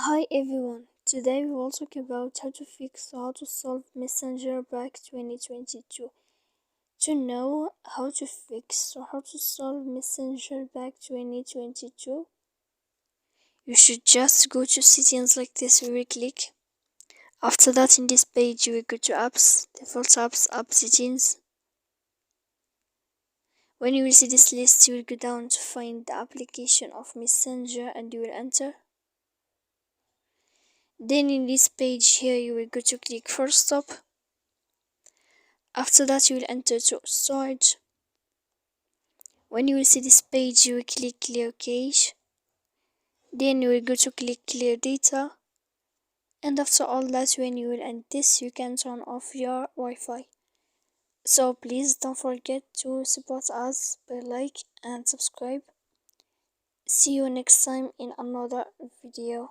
Hi everyone, today we will talk about how to fix or how to solve Messenger Back 2022. To know how to fix or how to solve Messenger Back 2022, you should just go to settings like this, we will click. After that, in this page you will go to apps, default apps, app settings. When you will see this list, you will go down to find the application of Messenger and you will enter. Then in this page here you will go to click first stop. After that you will enter to storage. When you will see this page you will click clear cache. Then you will go to click clear data. And after all that, when you will end this, you can turn off your Wi-Fi. So please don't forget to support us by like and subscribe. See you next time in another video.